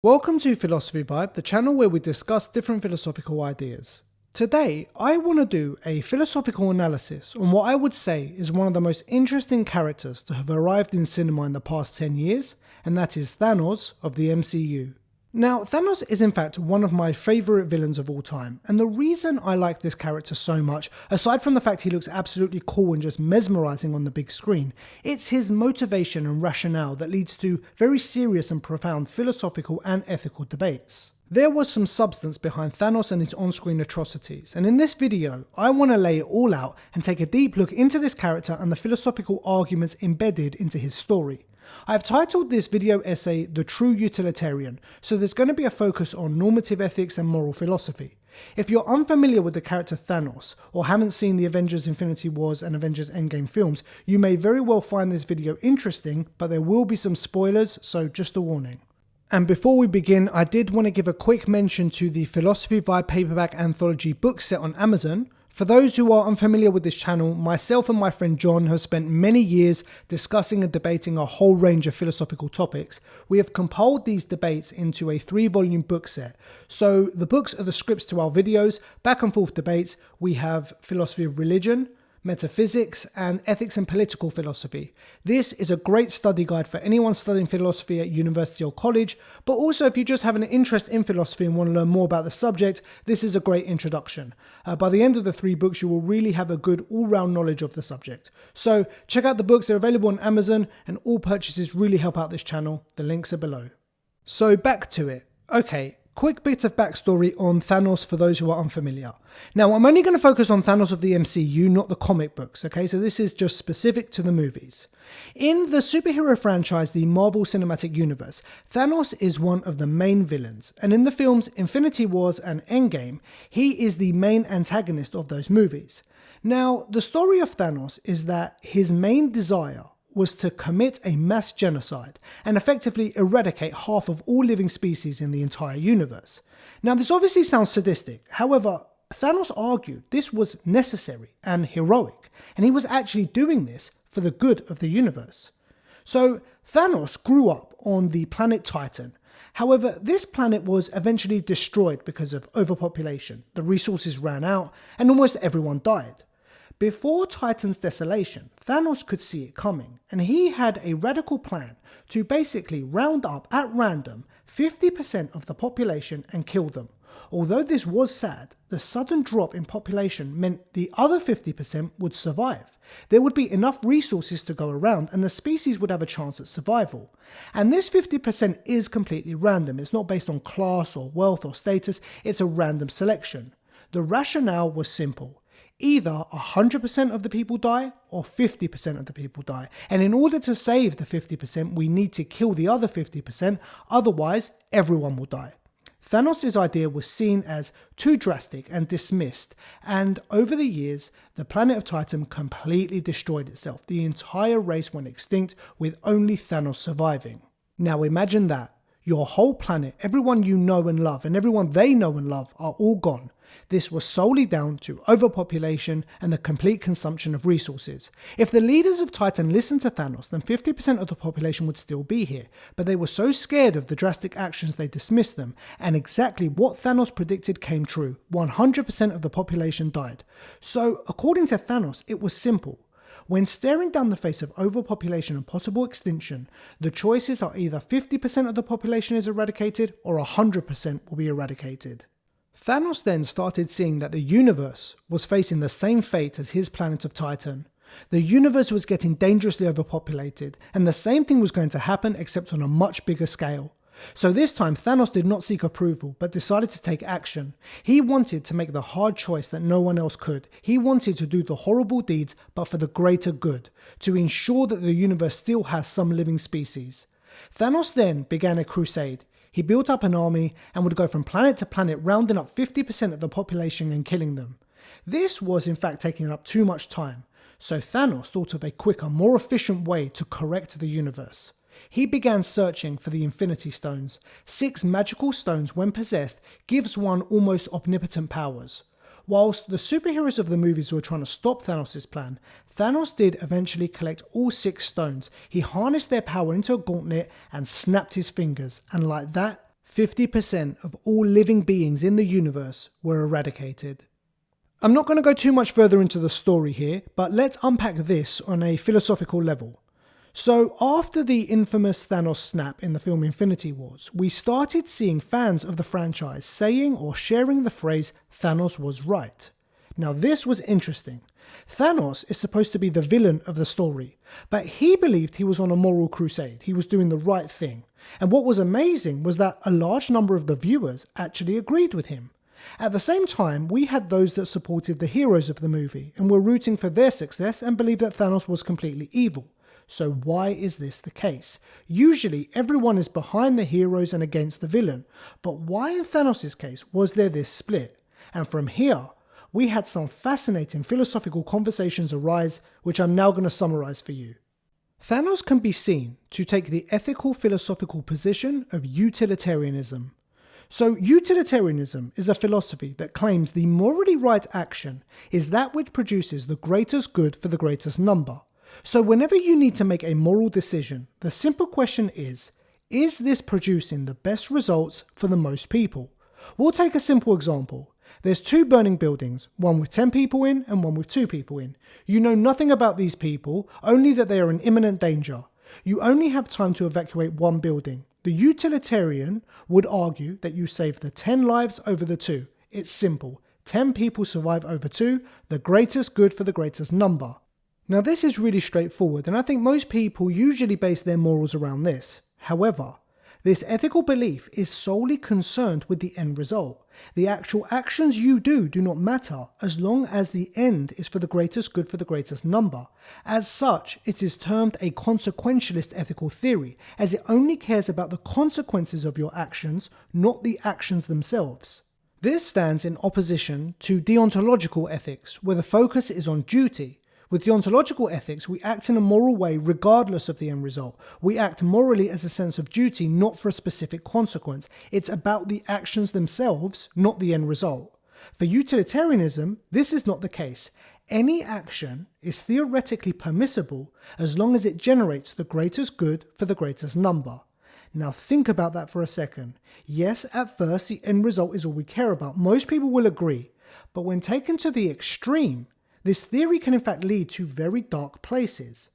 Welcome to Philosophy Vibe, the channel where we discuss different philosophical ideas. Today, I want to do a philosophical analysis on what I would say is one of the most interesting characters to have arrived in cinema in the past 10 years, and that is Thanos of the MCU. Now, Thanos is in fact one of my favourite villains of all time, and the reason I like this character so much, aside from the fact he looks absolutely cool and just mesmerising on the big screen, it's his motivation and rationale that leads to very serious and profound philosophical and ethical debates. There was some substance behind Thanos and his on-screen atrocities, and in this video, I want to lay it all out and take a deep look into this character and the philosophical arguments embedded into his story. I've titled this video essay The True Utilitarian, so there's going to be a focus on normative ethics and moral philosophy. If you're unfamiliar with the character Thanos, or haven't seen the Avengers Infinity Wars and Avengers Endgame films, you may very well find this video interesting, but there will be some spoilers, so just a warning. And before we begin, I did want to give a quick mention to the Philosophy Vibe paperback anthology book set on Amazon. For those who are unfamiliar with this channel, myself and my friend John have spent many years discussing and debating a whole range of philosophical topics. We have compiled these debates into a 3-volume book set. So the books are the scripts to our videos, back and forth debates. We have philosophy of religion, metaphysics, and ethics and political philosophy. This is a great study guide for anyone studying philosophy at university or college, but also if you just have an interest in philosophy and want to learn more about the subject, this is a great introduction. By the end of the 3 books, you will really have a good all-round knowledge of the subject. So check out the books, they're available on Amazon, and all purchases really help out this channel. The links are below. So back to it. Okay. Quick bit of backstory on Thanos for those who are unfamiliar. Now, I'm only going to focus on Thanos of the MCU, not the comic books, okay? So this is just specific to the movies. In the superhero franchise, the Marvel Cinematic Universe, Thanos is one of the main villains, and in the films Infinity Wars and Endgame, he is the main antagonist of those movies. Now, the story of Thanos is that his main desire was to commit a mass genocide and effectively eradicate half of all living species in the entire universe. Now, this obviously sounds sadistic. However, Thanos argued this was necessary and heroic, and he was actually doing this for the good of the universe. So, Thanos grew up on the planet Titan. However, this planet was eventually destroyed because of overpopulation. The resources ran out, and almost everyone died. Before Titan's desolation, Thanos could see it coming, and he had a radical plan to basically round up at random 50% of the population and kill them. Although this was sad, the sudden drop in population meant the other 50% would survive. There would be enough resources to go around and the species would have a chance at survival. And this 50% is completely random. It's not based on class or wealth or status, it's a random selection. The rationale was simple. Either 100% of the people die or 50% of the people die. And in order to save the 50%, we need to kill the other 50%, otherwise everyone will die. Thanos' idea was seen as too drastic and dismissed, and over the years, the planet of Titan completely destroyed itself. The entire race went extinct with only Thanos surviving. Now imagine that. Your whole planet, everyone you know and love, and everyone they know and love are all gone. This was solely down to overpopulation and the complete consumption of resources. If the leaders of Titan listened to Thanos, then 50% of the population would still be here, but they were so scared of the drastic actions they dismissed them, and exactly what Thanos predicted came true. 100% of the population died. So, according to Thanos, it was simple. When staring down the face of overpopulation and possible extinction, the choices are either 50% of the population is eradicated or 100% will be eradicated. Thanos then started seeing that the universe was facing the same fate as his planet of Titan. The universe was getting dangerously overpopulated, and the same thing was going to happen except on a much bigger scale. So this time Thanos did not seek approval, but decided to take action. He wanted to make the hard choice that no one else could. He wanted to do the horrible deeds, but for the greater good, to ensure that the universe still has some living species. Thanos then began a crusade. He built up an army and would go from planet to planet rounding up 50% of the population and killing them. This was in fact taking up too much time, so Thanos thought of a quicker, more efficient way to correct the universe. He began searching for the Infinity Stones. 6 magical stones, when possessed, gives one almost omnipotent powers. Whilst the superheroes of the movies were trying to stop Thanos' plan, Thanos did eventually collect all 6 stones. He harnessed their power into a gauntlet and snapped his fingers, and like that, 50% of all living beings in the universe were eradicated. I'm not going to go too much further into the story here, but let's unpack this on a philosophical level. So after the infamous Thanos snap in the film Infinity Wars, we started seeing fans of the franchise saying or sharing the phrase "Thanos was right." Now this was interesting. Thanos is supposed to be the villain of the story, but he believed he was on a moral crusade, he was doing the right thing. And what was amazing was that a large number of the viewers actually agreed with him. At the same time, we had those that supported the heroes of the movie and were rooting for their success and believed that Thanos was completely evil. So why is this the case? Usually everyone is behind the heroes and against the villain, but why in Thanos' case was there this split? And from here, we had some fascinating philosophical conversations arise, which I'm now going to summarize for you. Thanos can be seen to take the ethical philosophical position of utilitarianism. So utilitarianism is a philosophy that claims the morally right action is that which produces the greatest good for the greatest number. So whenever you need to make a moral decision, the simple question is this producing the best results for the most people? We'll take a simple example. There's two burning buildings, one with 10 people in and one with 2 people in. You know nothing about these people, only that they are in imminent danger. You only have time to evacuate one building. The utilitarian would argue that you save the 10 lives over the 2. It's simple. 10 people survive over 2, the greatest good for the greatest number. Now this is really straightforward, and I think most people usually base their morals around this. However, this ethical belief is solely concerned with the end result. The actual actions you do not matter as long as the end is for the greatest good for the greatest number. As such, it is termed a consequentialist ethical theory, as it only cares about the consequences of your actions, not the actions themselves. This stands in opposition to deontological ethics, where the focus is on duty. With deontological ethics, we act in a moral way regardless of the end result. We act morally as a sense of duty, not for a specific consequence. It's about the actions themselves, not the end result. For utilitarianism, this is not the case. Any action is theoretically permissible as long as it generates the greatest good for the greatest number. Now think about that for a second. Yes, at first the end result is all we care about. Most people will agree. But when taken to the extreme, this theory can in fact lead to very dark places.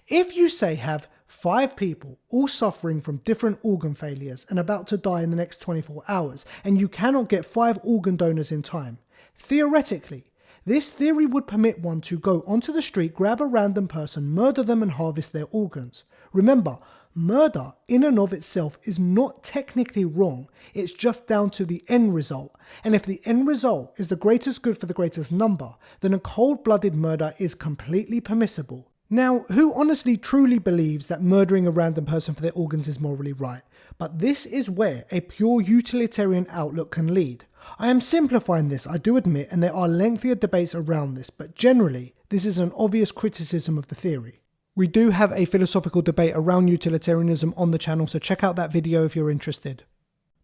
If you say have 5 people all suffering from different organ failures and about to die in the next 24 hours, and you cannot get 5 organ donors in time, theoretically, this theory would permit one to go onto the street, grab a random person, murder them and harvest their organs. Remember, murder in and of itself is not technically wrong, it's just down to the end result. And if the end result is the greatest good for the greatest number, then a cold-blooded murder is completely permissible. Now, who honestly truly believes that murdering a random person for their organs is morally right? But this is where a pure utilitarian outlook can lead. I am simplifying this, I do admit, and there are lengthier debates around this, but generally, this is an obvious criticism of the theory. We do have a philosophical debate around utilitarianism on the channel, so check out that video if you're interested.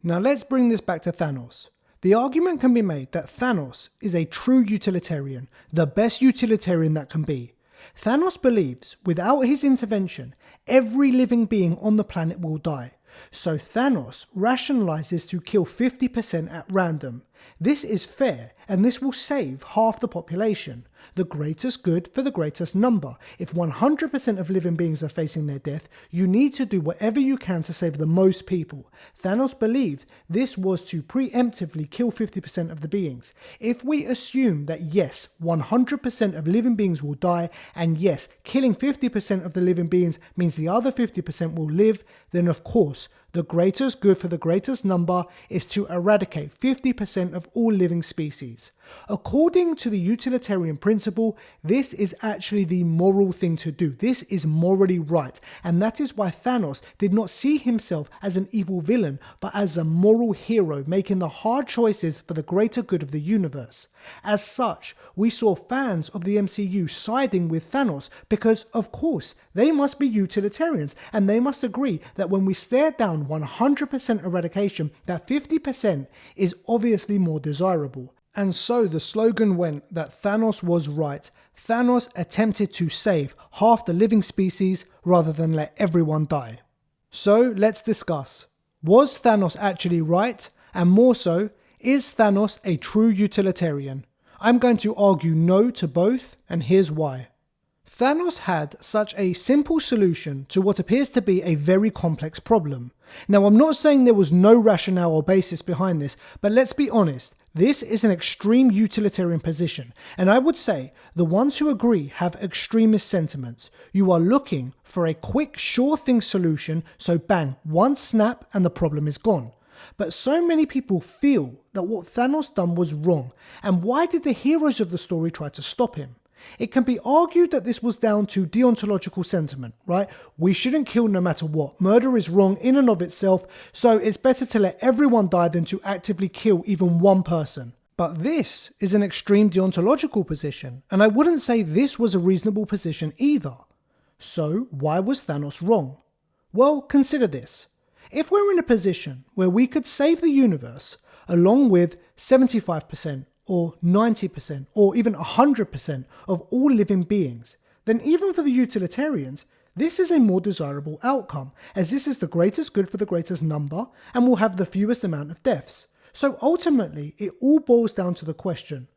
Now let's bring this back to Thanos. The argument can be made that Thanos is a true utilitarian, the best utilitarian that can be. Thanos believes without his intervention, every living being on the planet will die. So Thanos rationalizes to kill 50% at random. This is fair, and this will save half the population. The greatest good for the greatest number. If 100% of living beings are facing their death, you need to do whatever you can to save the most people. Thanos believed this was to preemptively kill 50% of the beings. If we assume that yes, 100% of living beings will die, and yes, killing 50% of the living beings means the other 50% will live, then of course, the greatest good for the greatest number is to eradicate 50% of all living species. According to the utilitarian principle, this is actually the moral thing to do. This is morally right, and that is why Thanos did not see himself as an evil villain, but as a moral hero making the hard choices for the greater good of the universe. As such, we saw fans of the MCU siding with Thanos because, of course, they must be utilitarians, and they must agree that when we stare down 100% eradication, that 50% is obviously more desirable. And so the slogan went that Thanos was right. Thanos attempted to save half the living species rather than let everyone die. So let's discuss. Was Thanos actually right? And more so, is Thanos a true utilitarian? I'm going to argue no to both, and here's why. Thanos had such a simple solution to what appears to be a very complex problem. Now, I'm not saying there was no rationale or basis behind this, but let's be honest, this is an extreme utilitarian position, and I would say the ones who agree have extremist sentiments. You are looking for a quick, sure thing solution, so bang, one snap and the problem is gone. But so many people feel that what Thanos done was wrong, and why did the heroes of the story try to stop him? It can be argued that this was down to deontological sentiment, right? We shouldn't kill no matter what. Murder is wrong in and of itself, so it's better to let everyone die than to actively kill even one person. But this is an extreme deontological position, and I wouldn't say this was a reasonable position either. So why was Thanos wrong? Well, consider this. If we're in a position where we could save the universe along with 75%, or 90%, or even 100% of all living beings, then even for the utilitarians, this is a more desirable outcome, as this is the greatest good for the greatest number and will have the fewest amount of deaths. So ultimately, it all boils down to the question,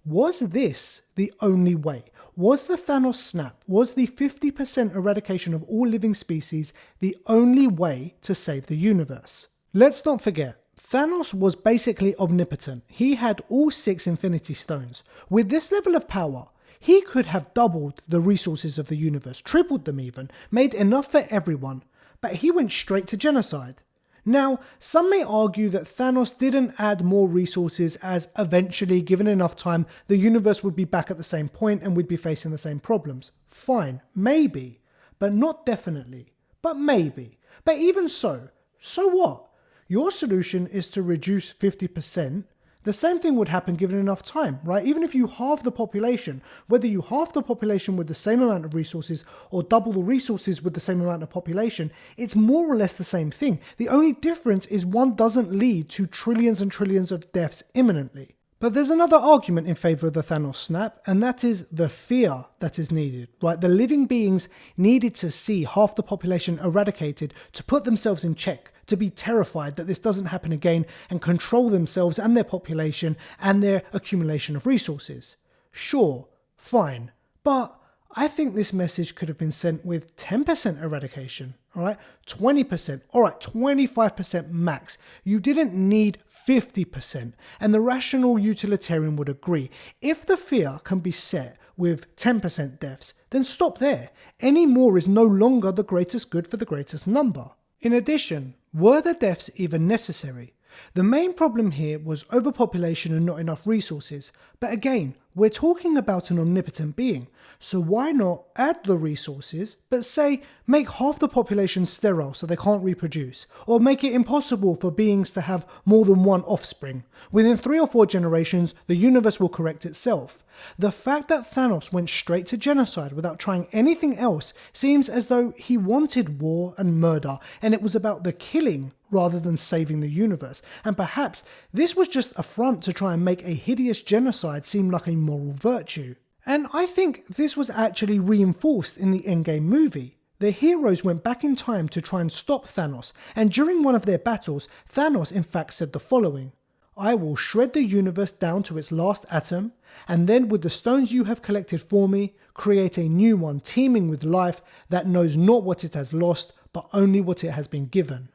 was this the only way? Was the Thanos snap, was the 50% eradication of all living species the only way to save the universe? Let's not forget, Thanos was basically omnipotent. He had all 6 Infinity Stones. With this level of power, he could have doubled the resources of the universe, tripled them even, made enough for everyone, but he went straight to genocide. Now, some may argue that Thanos didn't add more resources as eventually, given enough time, the universe would be back at the same point and we'd be facing the same problems. Fine, maybe, but not definitely. But maybe. But even so what? Your solution is to reduce 50%. The same thing would happen given enough time, right? Even if you halve the population, whether you halve the population with the same amount of resources or double the resources with the same amount of population, it's more or less the same thing. The only difference is one doesn't lead to trillions and trillions of deaths imminently. But there's another argument in favor of the Thanos snap, and that is the fear that is needed, right? The living beings needed to see half the population eradicated to put themselves in check, to be terrified that this doesn't happen again and control themselves and their population and their accumulation of resources. Sure, fine, but I think this message could have been sent with 10% eradication, alright? 20%, alright, 25% max. You didn't need 50%, and the rational utilitarian would agree. If the fear can be set with 10% deaths, then stop there. Any more is no longer the greatest good for the greatest number. In addition, were the deaths even necessary? The main problem here was overpopulation and not enough resources, but again, we're talking about an omnipotent being, so why not add the resources, but say, make half the population sterile so they can't reproduce, or make it impossible for beings to have more than one offspring. Within 3 or 4 generations, the universe will correct itself. The fact that Thanos went straight to genocide without trying anything else seems as though he wanted war and murder, and it was about the killing rather than saving the universe. And perhaps this was just a front to try and make a hideous genocide seem like a moral virtue. And I think this was actually reinforced in the Endgame movie. The heroes went back in time to try and stop Thanos, and during one of their battles, Thanos in fact said the following: "I will shred the universe down to its last atom, and then with the stones you have collected for me, create a new one teeming with life that knows not what it has lost, but only what it has been given."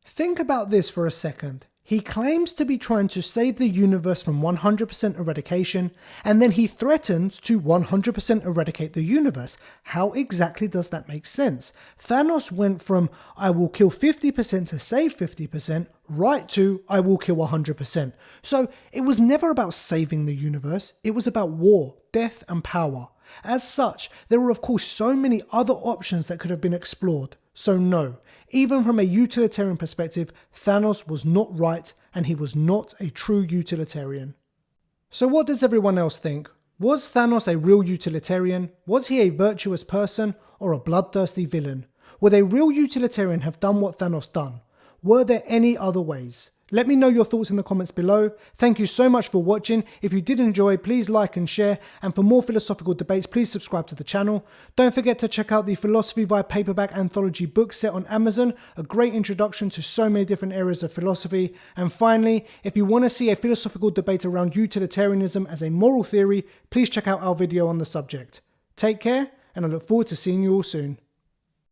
Think about this for a second. He claims to be trying to save the universe from 100% eradication, and then he threatens to 100% eradicate the universe. How exactly does that make sense? Thanos went from, I will kill 50% to save 50%, right to, I will kill 100%. So it was never about saving the universe, it was about war, death, and power. As such, there were of course so many other options that could have been explored. So no, even from a utilitarian perspective, Thanos was not right and he was not a true utilitarian. So what does everyone else think? Was Thanos a real utilitarian? Was he a virtuous person or a bloodthirsty villain? Would a real utilitarian have done what Thanos done? Were there any other ways? Let me know your thoughts in the comments below. Thank you so much for watching. If you did enjoy, please like and share. And for more philosophical debates, please subscribe to the channel. Don't forget to check out the Philosophy Vibe paperback anthology book set on Amazon, a great introduction to so many different areas of philosophy. And finally, if you want to see a philosophical debate around utilitarianism as a moral theory, please check out our video on the subject. Take care, and I look forward to seeing you all soon.